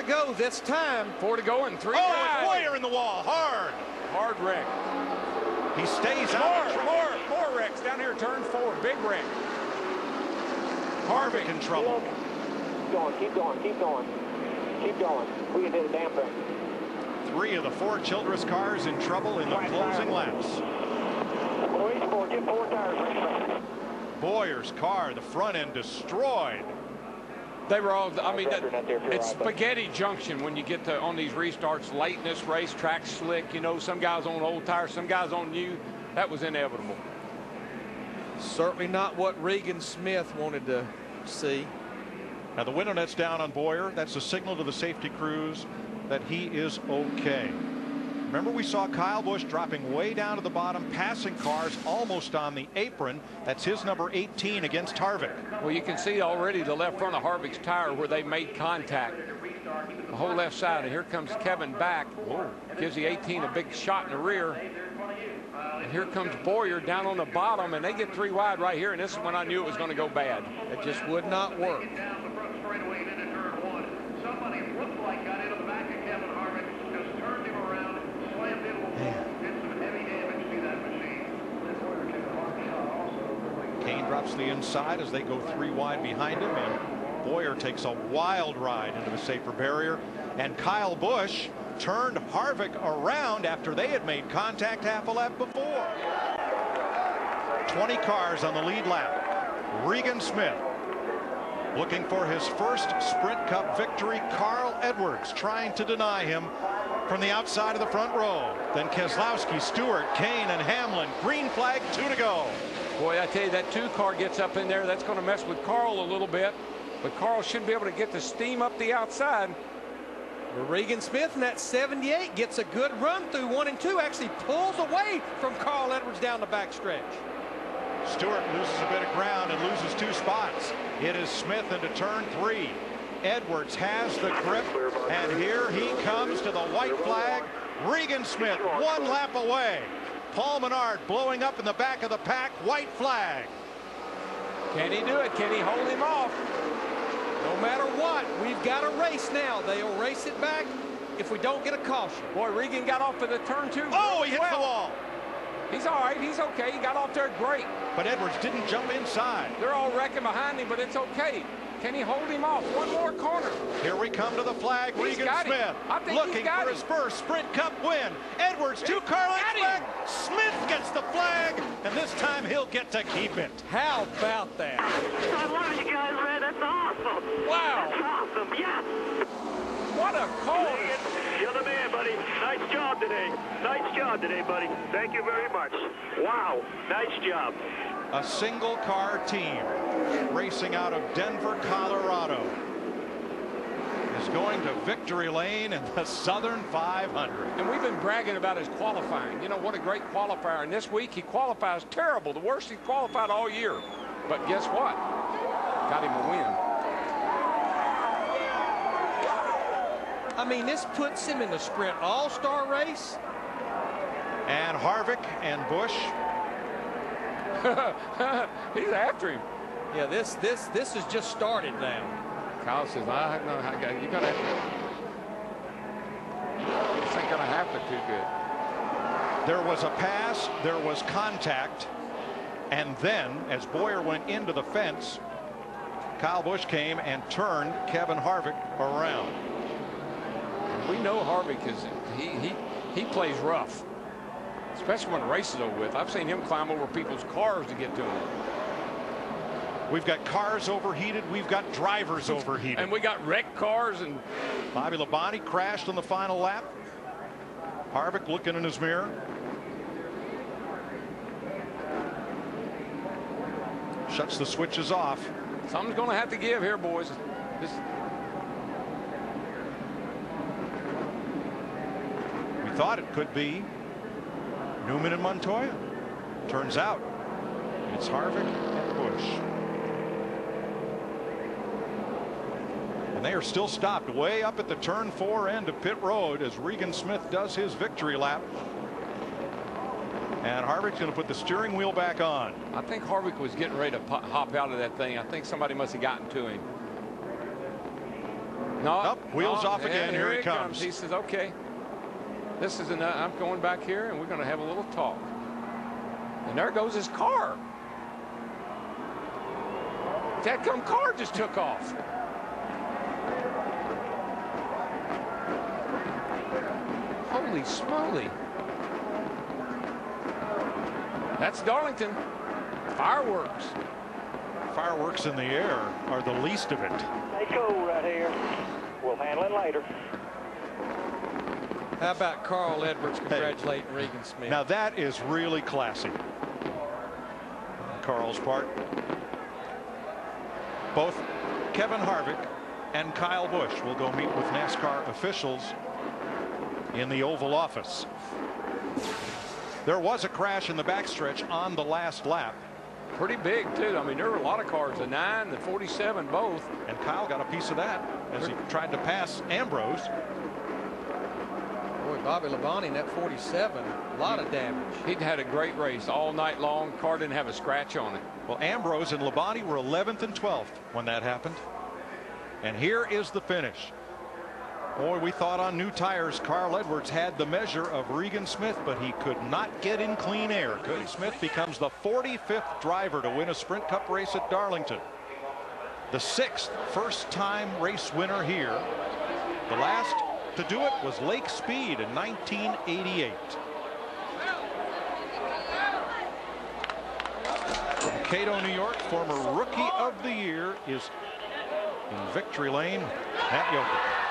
go this time. 4 to go and 3 Oh, wide. it's Boyer in the wall. Hard wreck. He stays out. More wrecks down here. Turn 4. Big wreck. Harvick in trouble. Keep going. Keep going. We can hit a damn thing. 3 of the 4 Childress cars in trouble in the closing laps. Get 4 tires. Boyer's car, the front end destroyed. They were all, I mean, it's spaghetti junction when you get to on these restarts late in this race. Track slick, you know, some guys on old tires, some guys on new. That was inevitable. Certainly not what Regan Smith wanted to see. Now the window net's down on Boyer. That's a signal to the safety crews that he is okay. Remember, we saw Kyle Busch dropping way down to the bottom, passing cars almost on the apron. That's his number 18 against Harvick. Well, you can see already the left front of Harvick's tire where they made contact. The whole left side. And here comes Kevin back. Whoa. Gives the 18 a big shot in the rear. And here comes Boyer down on the bottom, and they get 3 wide right here. And this is when I knew it was going to go bad. It just would not work. Somebody looked like got into the back of Kevin Harvick, just turned him around, slammed into a wall, did some heavy damage to that machine. Kane drops the inside as they go 3 wide behind him, and Boyer takes a wild ride into the safer barrier. And Kyle Busch turned Harvick around after they had made contact half a lap before. 20 cars on the lead lap. Regan Smith looking for his first Sprint Cup victory. Carl Edwards trying to deny him from the outside of the front row. Then Keselowski, Stewart, Kane, and Hamlin. Green flag, 2 to go. Boy, I tell you, that 2 car gets up in there. That's going to mess with Carl a little bit. But Carl should be able to get the steam up the outside. Regan Smith in that 78 gets a good run through 1 and 2. Actually pulls away from Carl Edwards down the backstretch. Stewart loses a bit of ground and loses 2 spots. It is Smith into turn 3. Edwards has the grip, and here he comes to the white flag. Regan Smith 1 lap away. Paul Menard blowing up in the back of the pack. White flag. Can he do it? Can he hold him off? No matter what, we've got a race now. They'll race it back if we don't get a caution. Boy, Regan got off of the turn 2. Oh, he hits the wall. He's all right. He's okay. He got off there great. But Edwards didn't jump inside. They're all wrecking behind him, but it's okay. Can he hold him off? 1 more corner. Here we come to the flag. Regan Smith looking for his first Sprint Cup win. Edwards 2 car lengths back. Smith gets the flag, and this time he'll get to keep it. How about that? I love you guys, man. That's awesome. Wow. That's awesome. Yes. What a call. You're the man, buddy. Nice job today. Nice job today, buddy. Thank you very much. Wow. Nice job. A single car team racing out of Denver, Colorado is going to victory lane in the Southern 500. And we've been bragging about his qualifying. You know, what a great qualifier. And this week he qualifies terrible. The worst he qualified all year. But guess what? Got him a win. I mean, this puts him in the Sprint All-Star race. And Harvick and Busch. He's after him. Yeah, this has just started now. Kyle says, I know you gotta have to. This ain't gonna happen too good. There was a pass, there was contact, and then as Boyer went into the fence, Kyle Busch came and turned Kevin Harvick around. We know Harvick is he plays rough, especially when the race is over with. I've seen him climb over people's cars to get to him. We've got cars overheated. We've got drivers overheated. And we got wrecked cars. And Bobby Labonte crashed on the final lap. Harvick looking in his mirror. Shuts the switches off. Something's going to have to give here, boys. We thought it could be Newman and Montoya. Turns out it's Harvick and Busch. And they are still stopped way up at the turn 4 end of pit road as Regan Smith does his victory lap. And Harvick's going to put the steering wheel back on. I think Harvick was getting ready to hop out of that thing. I think somebody must have gotten to him. No, wheels no, off again. and Here he comes. He says, okay, this is enough. I'm going back here, and we're going to have a little talk. And there goes his car. That car just took off. Holy smoly. That's Darlington. Fireworks. Fireworks in the air are the least of it. They go right here. We'll handle it later. How about Carl Edwards congratulating Regan Smith? Now that is really classy on Carl's part. Both Kevin Harvick and Kyle Busch will go meet with NASCAR officials in the Oval Office. There was a crash in the backstretch on the last lap. Pretty big, too. I mean, there were a lot of cars, the 9, the 47, both. And Kyle got a piece of that as he tried to pass Ambrose. Boy, Bobby Labonte in that 47, a lot of damage. He'd had a great race all night long. Car didn't have a scratch on it. Well, Ambrose and Labonte were 11th and 12th when that happened. And here is the finish. Boy, we thought on new tires Carl Edwards had the measure of Regan Smith, but he could not get in clean air. Regan Smith becomes the 45th driver to win a Sprint Cup race at Darlington. The 6th first-time race winner here. The last to do it was Lake Speed in 1988. From Cato, New York, former Rookie of the Year is in victory lane, Matt Yoker.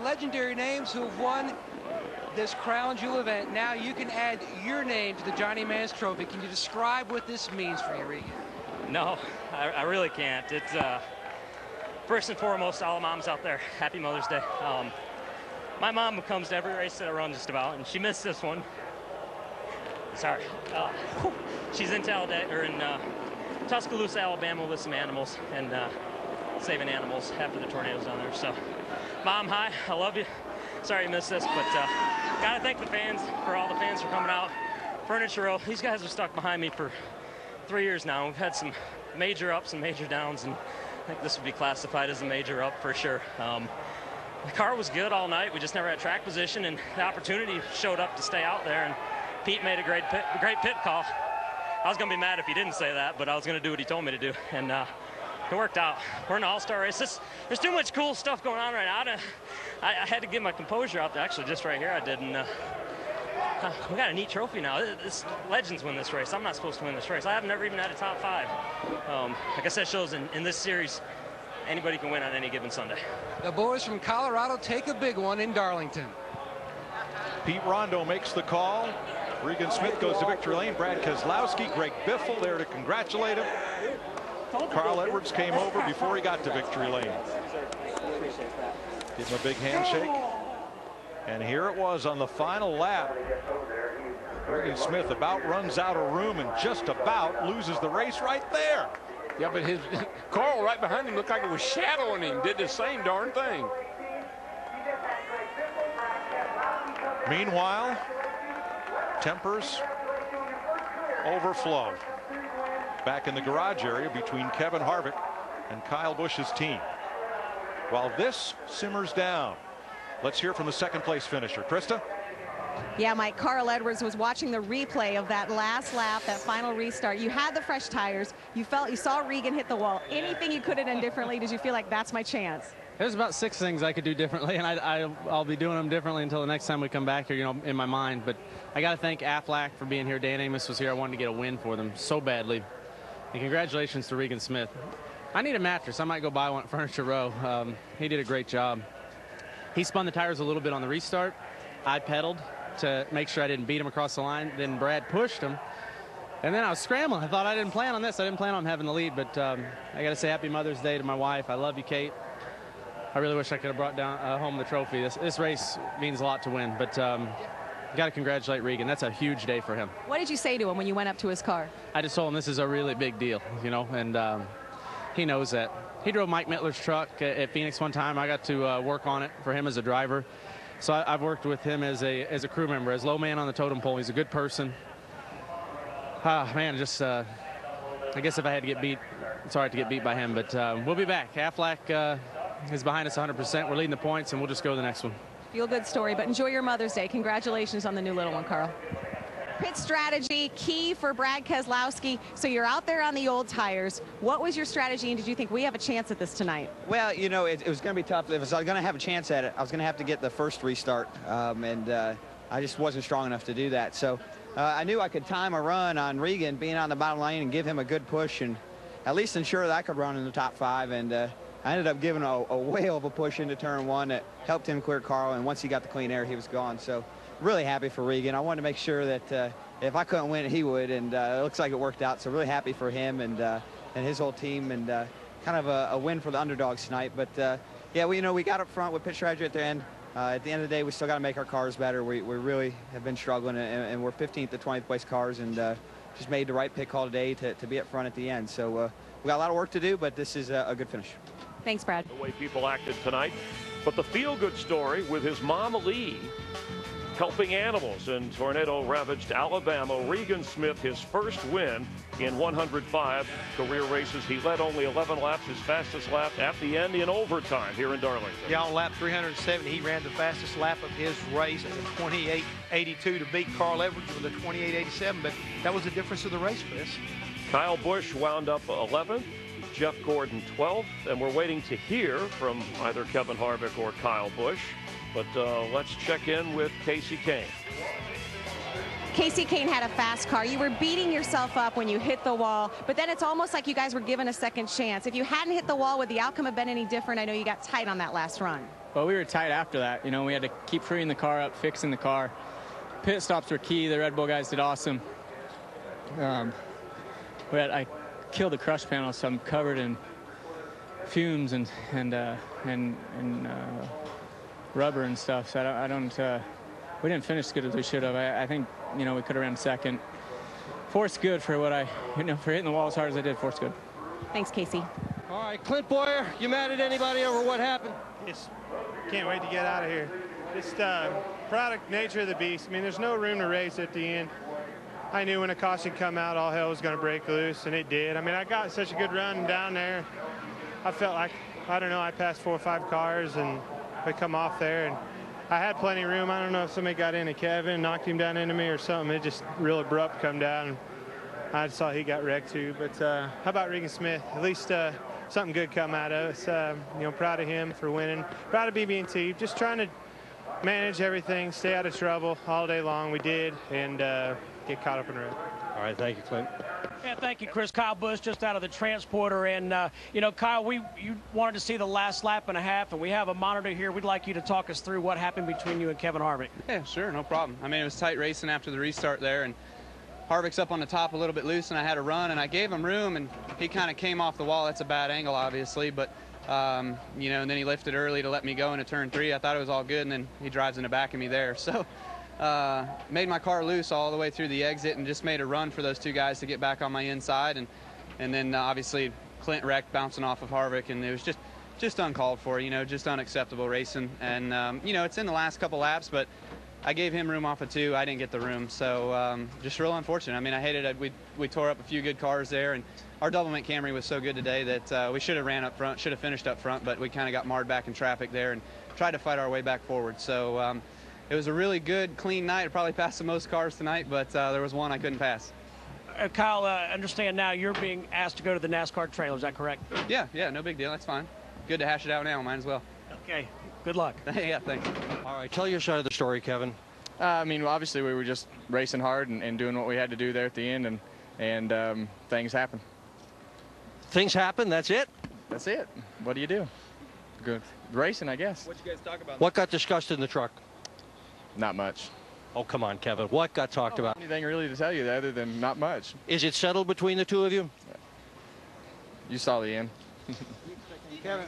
Legendary names who have won this crown jewel event. Now you can add your name to the Johnny Mans Trophy. Can you describe what this means for you, Regan? No, I really can't. It's first and foremost, all the moms out there, happy Mother's Day. My mom comes to every race that I run just about, and she missed this one. Sorry. She's in Talladega, or in Tuscaloosa, Alabama, with some animals and saving animals after the tornadoes down there. So, Mom, hi, I love you. Sorry you missed this, but gotta thank the fans, for all the fans for coming out. Furniture Row, these guys have stuck behind me for 3 years now. We've had some major ups and major downs, and I think this would be classified as a major up for sure. The car was good all night. We just never had track position, and the opportunity showed up to stay out there, and Pete made a great pit call. I was gonna be mad if he didn't say that, but I was gonna do what he told me to do, and it worked out. We're in an all-star race. There's too much cool stuff going on right now. I had to get my composure out there. Actually, just right here I did. And we got a neat trophy now. Legends win this race. I'm not supposed to win this race. I have never even had a top 5. Like I said, shows in this series, anybody can win on any given Sunday. The boys from Colorado take a big one in Darlington. Pete Rondo makes the call. Regan Smith goes to victory lane. Brad Keselowski, Greg Biffle there to congratulate him. Carl Edwards came over before he got to victory lane. Give him a big handshake. And here it was on the final lap. Regan Smith about runs out of room and just about loses the race right there. Yeah, but his Carl right behind him looked like it was shadowing him. Did the same darn thing. Meanwhile, tempers overflow back in the garage area between Kevin Harvick and Kyle Busch's team. While this simmers down, let's hear from the second place finisher. Krista? Yeah, Mike, Carl Edwards was watching the replay of that last lap, that final restart. You had the fresh tires. You saw Regan hit the wall. Anything you could have done differently? Did you feel like that's my chance? There's about 6 things I could do differently, and I'll be doing them differently until the next time we come back here, you know, in my mind. But I got to thank Aflac for being here. Dan Amos was here. I wanted to get a win for them so badly. And congratulations to Regan Smith. I need a mattress. I might go buy one at Furniture Row. He did a great job. He spun the tires a little bit on the restart. I pedaled to make sure I didn't beat him across the line. Then Brad pushed him. And then I was scrambling. I thought I didn't plan on this. I didn't plan on having the lead. But I got to say happy Mother's Day to my wife. I love you, Kate. I really wish I could have brought down home the trophy. This race means a lot to win. But got to congratulate Regan. That's a huge day for him. What did you say to him when you went up to his car? I just told him this is a really big deal, you know, and he knows that. He drove Mike Mittler's truck at Phoenix one time. I got to work on it for him as a driver. So I've worked with him as a crew member, as low man on the totem pole. He's a good person. Man, just I guess if I had to get beat, it's all right to get beat by him. But we'll be back. Aflac is behind us 100%. We're leading the points, and we'll just go to the next one. Feel good story, but enjoy your Mother's Day. Congratulations on the new little one, Carl. Pit strategy, key for Brad Keselowski. So you're out there on the old tires. What was your strategy, and did you think we have a chance at this tonight? Well, you know, it was going to be tough. If I was going to have a chance at it, I was going to have to get the first restart, and I just wasn't strong enough to do that. So I knew I could time a run on Regan being on the bottom lane and give him a good push and at least ensure that I could run in the top 5. And I ended up giving a whale of a push into turn 1 that helped him clear Carl, and once he got the clean air, he was gone. So really happy for Regan. I wanted to make sure that if I couldn't win it, he would, and it looks like it worked out. So really happy for him and his whole team, and kind of a win for the underdogs tonight. But yeah, we got up front with pit strategy at the end. At the end of the day, we still got to make our cars better. We really have been struggling, and we're 15th to 20th place cars, and just made the right pit call today to be up front at the end. So we got a lot of work to do, but this is a good finish. Thanks, Brad. The way people acted tonight, but the feel-good story with his mom, Lee, helping animals in tornado-ravaged Alabama. Regan Smith, his first win in 105 career races. He led only 11 laps, his fastest lap at the end in overtime here in Darlington. Yeah, on lap 370, he ran the fastest lap of his race at a 28.82 to beat Carl Edwards with a 28.87, but that was the difference of the race, Chris. Kyle Busch wound up 11th, Jeff Gordon 12th, and we're waiting to hear from either Kevin Harvick or Kyle Busch. But let's check in with Casey Kane. Casey Kane had a fast car. You were beating yourself up when you hit the wall, but then it's almost like you guys were given a second chance. If you hadn't hit the wall, would the outcome have been any different? I know you got tight on that last run. Well, we were tight after that. You know, we had to keep freeing the car up, fixing the car. Pit stops were key. The Red Bull guys did awesome. I killed the crush panel, so I'm covered in fumes and rubber and stuff. So we didn't finish as good as we should have. I think, you know, we could have ran second. Fourth's good for for hitting the wall as hard as I did. Fourth's good. Thanks, Casey. All right, Clint Boyer, you mad at anybody over what happened? Just can't wait to get out of here. Just product nature of the beast. I mean, there's no room to race at the end. I knew when a caution come out, all hell was going to break loose, and it did. I mean, I got such a good run down there. I felt like, I don't know, I passed 4 or 5 cars, and I come off there, and I had plenty of room. I don't know if somebody got into Kevin, knocked him down into me or something. It just real abrupt come down. And I saw he got wrecked too. But how about Regan Smith? At least something good come out of us. You know, proud of him for winning. Proud of BB&T. Just trying to manage everything, stay out of trouble all day long. We did, and get caught up in the road. All right, thank you, Clint. Yeah, thank you, Chris. Kyle Busch just out of the transporter. And, you know, Kyle, you wanted to see the last lap and a half, and we have a monitor here. We'd like you to talk us through what happened between you and Kevin Harvick. Yeah, sure, no problem. I mean, it was tight racing after the restart there, and Harvick's up on the top a little bit loose, and I had a run, and I gave him room, and he kind of came off the wall. That's a bad angle, obviously, but, you know, and then he lifted early to let me go into turn 3. I thought it was all good, and then he drives in the back of me there. So made my car loose all the way through the exit and just made a run for those 2 guys to get back on my inside, and then obviously Clint wrecked bouncing off of Harvick, and it was just uncalled for, you know, just unacceptable racing. And you know, it's in the last couple laps, but I gave him room off of 2. I didn't get the room, so just real unfortunate. I mean, I hated it. We tore up a few good cars there, and our double-mint Camry was so good today that we should have ran up front, should have finished up front, but we kind of got marred back in traffic there and tried to fight our way back forward. So it was a really good, clean night. I probably passed the most cars tonight, but there was one I couldn't pass. Kyle, understand now you're being asked to go to the NASCAR trailer. Is that correct? Yeah, no big deal. That's fine. Good to hash it out now. Might as well. Okay. Good luck. Yeah, thanks. All right, tell your side of the story, Kevin. I mean, well, obviously we were just racing hard and doing what we had to do there at the end, and things happen. Things happen? That's it? That's it. What do you do? Good racing, I guess. What'd you guys talk about? What got discussed in the truck? Not much. Oh, come on, Kevin. What got talked about? Anything really to tell you other than not much. Is it settled between the 2 of you? You saw the end. Kevin,